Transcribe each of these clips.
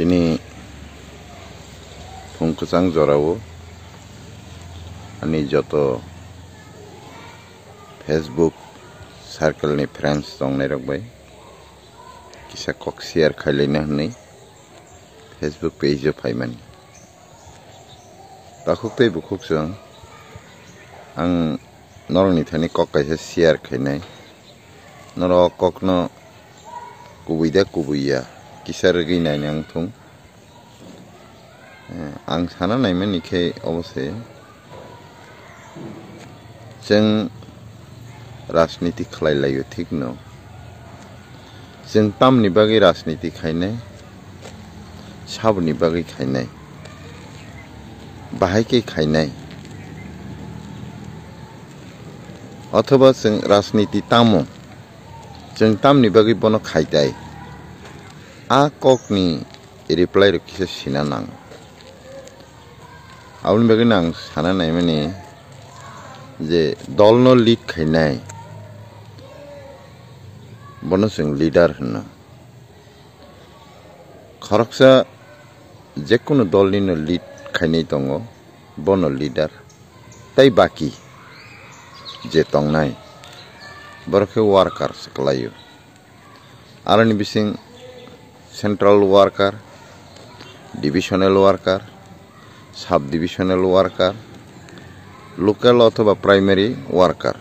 Tini Pungkusang Jorawo Ani Joto Facebook Circle ni friends tong nerok bay Kisa kok share khailina ni Facebook page jo phaiman Takuk tei bukuk sang Ang norong ni thani kok kaisa share khainai Norok kok no Kubuida kubuia Kisa regi nai nang thung Ang sana nai man ikhe obose Jeng Rajniti khlailayo thik no Jeng tamni bagi rajniti khainai Sabni bagi khainai Bahai ke khainai Othoba jeng rajniti tamo Jeng tamni bagi bono khaitai A kokni reply ro kisa sinanang Aulni bagi nang sana nai mani Je dolno lead khainai Bono jeng leader hna Kharaksa Jekono dolni no lead khainai tongo Bono leader Tai baki Je tongnai Borokhe worker seklayo Arani bising Central worker Divisional worker Sub-divisional worker Local অথবা primary worker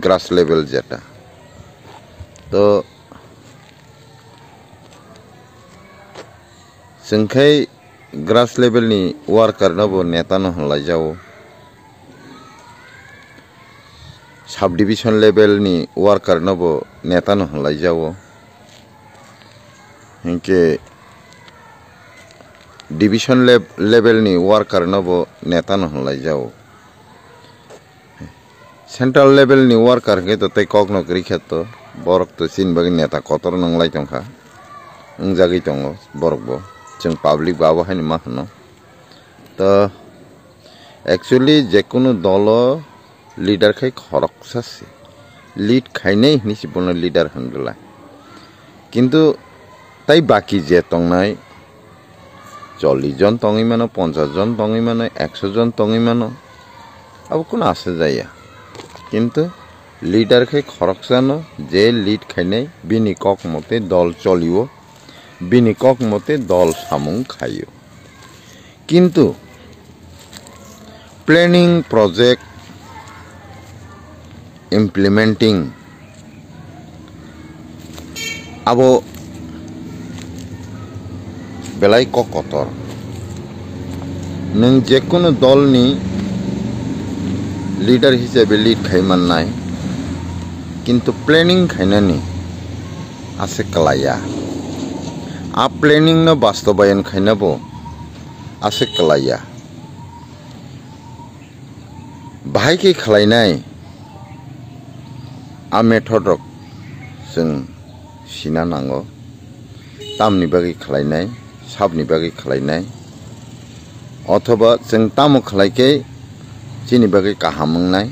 grass level যেটা তো जोंखाय grass level ni worker nabo neta no honlai jao Sub-division level ni worker nabo neta no honlai jao hinke division level ni worker nabo neta no honlai jao Central level ni worker ke to tai kok no kri kheto borok to sin bagi neta kotor nanglai tongkha ungjagi tongo borok bo jeng public babo haini ma hono to actually jekono dolo leader khai khorok sase lead khainai ni sibono leader hangla kintu tai baki je tongnai 40 John tongi mano 50 John tongi mano 100 John tongi mano abo kono ase jaya কিন্তু leader কে খরকসানো যে lead খাইনাই বিনি cock মতে দল চলিও বিনি cock মতে দল সামুং খাইও কিন্তু প্ল্যানিং প্রজেক্ট ইমপ্লিমেন্টিং আবো বেলাই ককতর নং যে কোনো দলনি leader হিসেবে lead খাইমান নাই কিন্তু প্ল্যানিং খাইনানি আছে কলায়া আ প্ল্যানিং ন বাস্তবায়ন খাইনাবো আছে কলায়া বাহাইকে খালাইনাই আ মেথডক जों সিনা নাঙ্গো তামনি বাগি খালাইনাই সাবনি বাগি খালাইনাই অথবা जों তামো খালাইকে Chini bagi kahamang nai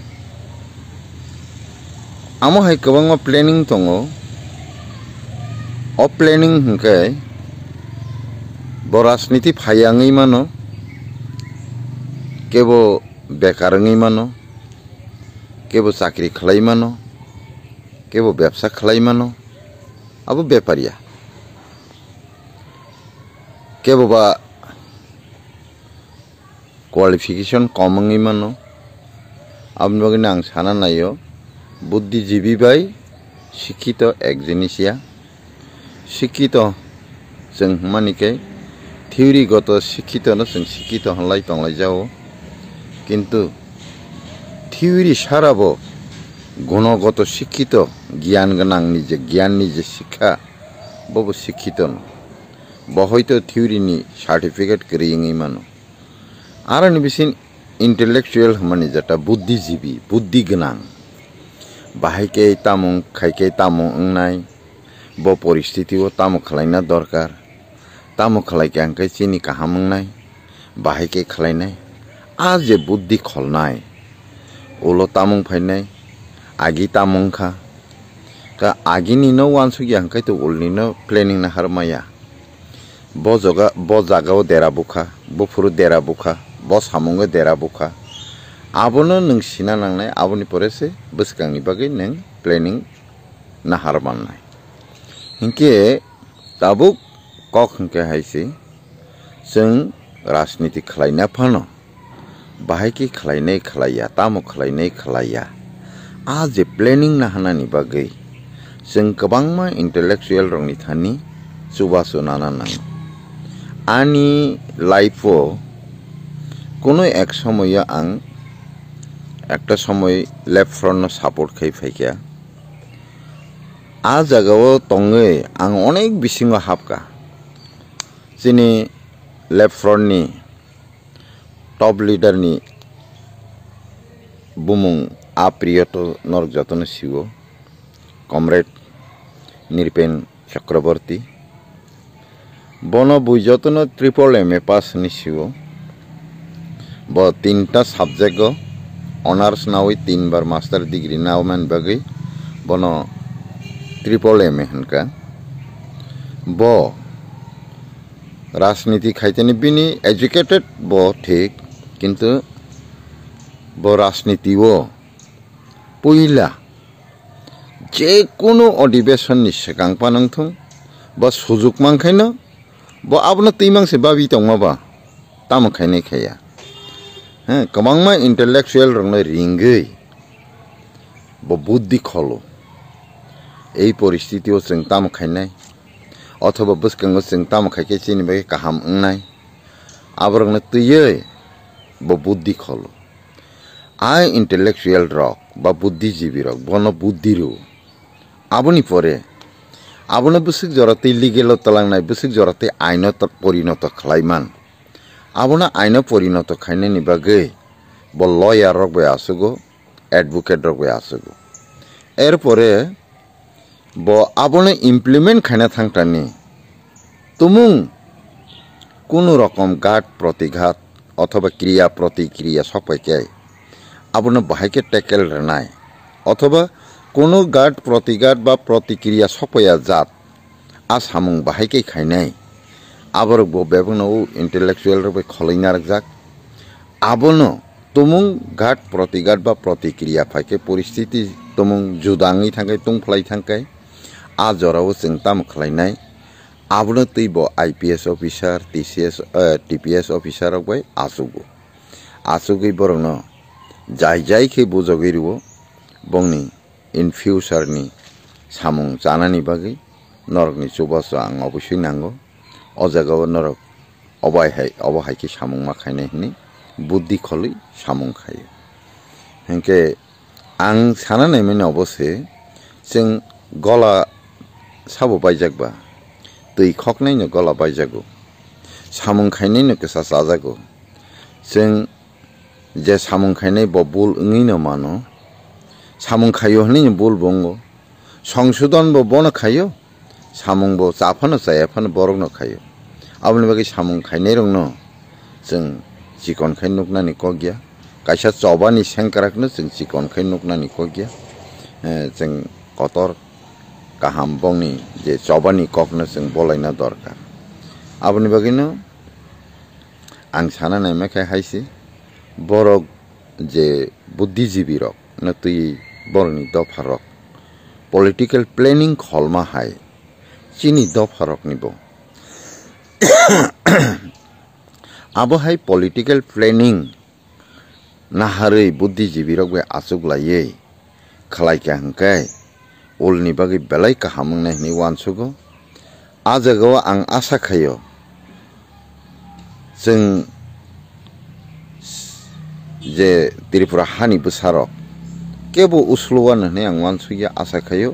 Amo hai kabang ma planning tongo O planning hingkai Borasniti phayangi mano Kebo bekarangi mano Kebo sakri khalai mano Kebo ব্যবসা khalai mano Abo beparia Kebo ba Qualification komangi mano Abni bagi nang sana nayo buddhijibi bai শিক্ষিত এক জিনিসিয়া শিক্ষিত जों मानिके थिउरिगत শিক্ষিত न जों শিক্ষিত हनलाय तंलाय जाओ किन्तु थिउरि साराबो गुणगत শিক্ষিত জ্ঞান गोनांनि जे জ্ঞाननि जे शिक्षा बबो শিক্ষিত न बहयतो थिउरिनि सार्टिफिकेट गैयि मानो आरो निबिसिन intellectual माने जटा बुद्धिजीवी बुद्धि गोनां बाहायके तामुं खायके तामुं अंनाय बो परिस्थितिओ तामुं खालायना दरकार तामुं खालायके आंखाय चिनि काहामंनाय बाहायके खालायनाय आ जे बुद्धि खलनाय ओलो तामुं फायनाय आगि तामुंखा का आगिनि न वानसुगि आंखाय तो ओलनि न प्लेनिंग ना हारमाया bo jagao dera buka bo furu dera buka bo samungo dera buka abono nung sina nangnai aboni porese bwskangni bagui nung planning nahar mannai hinke tabuk kok hinke haisi जों राजनीति खालायना फानो बाहायखि खालायनाय खालाया तामु खालायनाय खालाया आ जे प्लेनिंग नाहानानि बागै जों गोबांमा intellectual रंनि थानि सुबासो नाना नांगौ आंनि लाइफआव कोनो एक समय आं একটা সময় लेफ्ट फ्रंट सापोर्ट खाई फाइका आ जागाव तंगै आं अनेक बिसिङाव हाबका जोंनि लेफ्ट फ्रंटनि टप लिडारनि बुमुं आप्रियत नरक जतन सिगो कमरेड निरपेन चक्रवर्ती बन बुजतन ट्रिपल एम ए पास निसिगो ब तीनटा सब्जेक्ट ऑनर्स नावै 3 बार मास्टर डिग्री नावमान बागै बन ट्रिपल एम ए हनका ब राजनीति खाइतेनि बिनि एजुकेटेड ब ठीक किन्तु ब राजनीति वो पहिला जे कोनो अधिवेशन नि सिगां पानांथों ब सुजुग मांखायनो ब आबनो तैमांसे बाबि दंमाबा तामखायनाय खाया गोबांमा इंटेलेक्चुअल रंनो रिंगै ब बुद्धि खलो এই পরিস্থিতিও जों तामखायनाय अथवा बसकांगो जों तामखायके चिनिबे गाहाम अंनाय आबरंनो तैयै ब बुद्धि खलो आइ इंटेलेक्चुअल रक बा बुद्धिजीवी रक बन बुद्धिरु आबनि परे आबनो बसक जराते लिगेल तलांनाय बसक जराते आइन परिणत खालायमान आबनो आइन परिणत खायनायनि बागै ब लयार रक बे आसुगो एडवोकेट रक बे आसुगो एरपरे ब आबनो इमप्लिमेंट खायना थांटानि तुमुं कोनो रकम घाट प्रतिघात अथवा क्रिया प्रतिक्रिया सपायके आबनो बाहायके टेकेल रनाय अथवा कोनो घाट प्रतिघात बा प्रतिक्रिया सपाया जात आ सामुं बाहायके खायनाय आबर ब बेबनो इंटेलेक्चुअल रबे खलैना रजाक आबनो तुमुं घाट प्रतिघात बा प्रतिक्रिया फायके परिस्थिति तुमुं जुदाङै थांगाय तुंफ्लाय थांगाय आ जराव जों ताम खालायनाय आबनो तैब आईपीएस ऑफिसर टीपीएस ऑफिसर रबाय आसुगै बरनो जाय जायखे बुजगैरुवो बंनि इन फ्यूचरनि सामुं जानानि बागै नरकनि सुबास आं अबश्य नांगौ अजागाव नरक अबाहायके सामुं माखायनाय हनि बुद्धि खलै सामुं खायो हेंके आं सानानाय माने अबसे जों गला साबो बायजागबा दै खकनायनो गला बायजागौ सामुं खायनायनो गोसा जाजागौ जों जे सामुं खायनाय ब बुल ओङैनो मानो सामुं खायो हनैनो बुल बंगो संशोधन ब बन खायो सामुं ब जाफानो जायाफानो बरगनो खायो आबनि बागै सामुं खायनाय रंनो जों चिकन खाय नुकनानि क गया कायसा चबानि सेंकाराखनो जों चिकन खाय नुकनानि क गया जों कतर गाहाम बंनि जे चबानि ककनो जों बलायना दरकार आबनि बागैनो आं सानानाय मेखाय हायसि बरक जे बुद्धिजीवी रक न तुई बरनि दफा रक पलिटिकल प्लेनिंग खलमा हाय चिनि दफा रक निबो आबहाय पलिटिकल प्लेनिंग नाहारै बुद्धिजीवी रक बे आसुगलायै खालायका हंकाय उलनि बागै बेलाय काहामंनाय हनि वानसुगो आ जागाव आं आशा खायो जों जे त्रिपुरा हानि बसारक केबो उसलुवान हनै आं वानसुया आशा खायो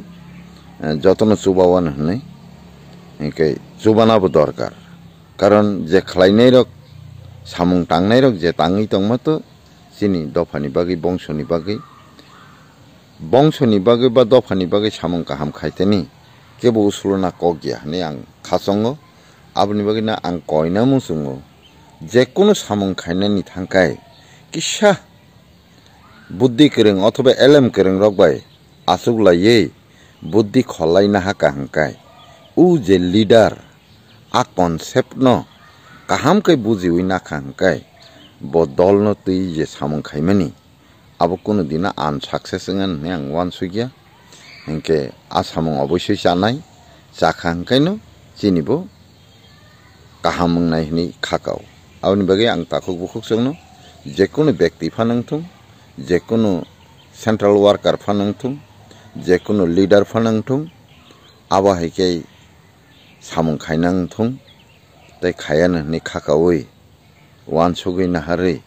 जतन जुबावान हनै इनके जुबानाबो दरकार कारण जे खालायनाय रक सामुं तांनाय रक जे ताङै दंमातो जिनि दफानि बागै बंशनि बागै बा दफानि बागै सामुं गाहाम खायतेनि केबो उसलुना कगिया हनै आं खासंगो आबनि बागैना आं कयना मुसुङो जे कोनो सामुं खायनायनि थांखाय किसा बुद्धि गोरों अथवा एलेम गोरों रकबाय आसुगलायै बुद्धि खलायना हाका हंकाय उ जे lidar a concept no kaham kai buji ui na khang kai bo dol no tui je samung khaimani abo kono dina unsuccess ngan ne ang wan sugya hinke a samung oboshoi janai jakhang kai no chinibo kaham nai ni khakau aboni bage ang takhok bukhok songno je kono byakti phanang thung je kono central worker phanang thung je kono leader phanang thung aba haike samung khainang thung tai khayana ni khakaoi wan sugui na hare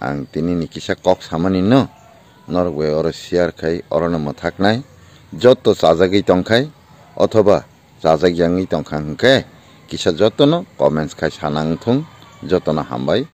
ang tini ni kisa kok samani no norwe oro share khai orona mathaknai joto chajagei tongkhai othoba chajagyangei tongkhang ke kisa jotono comments khai sanang thung jotono hambai।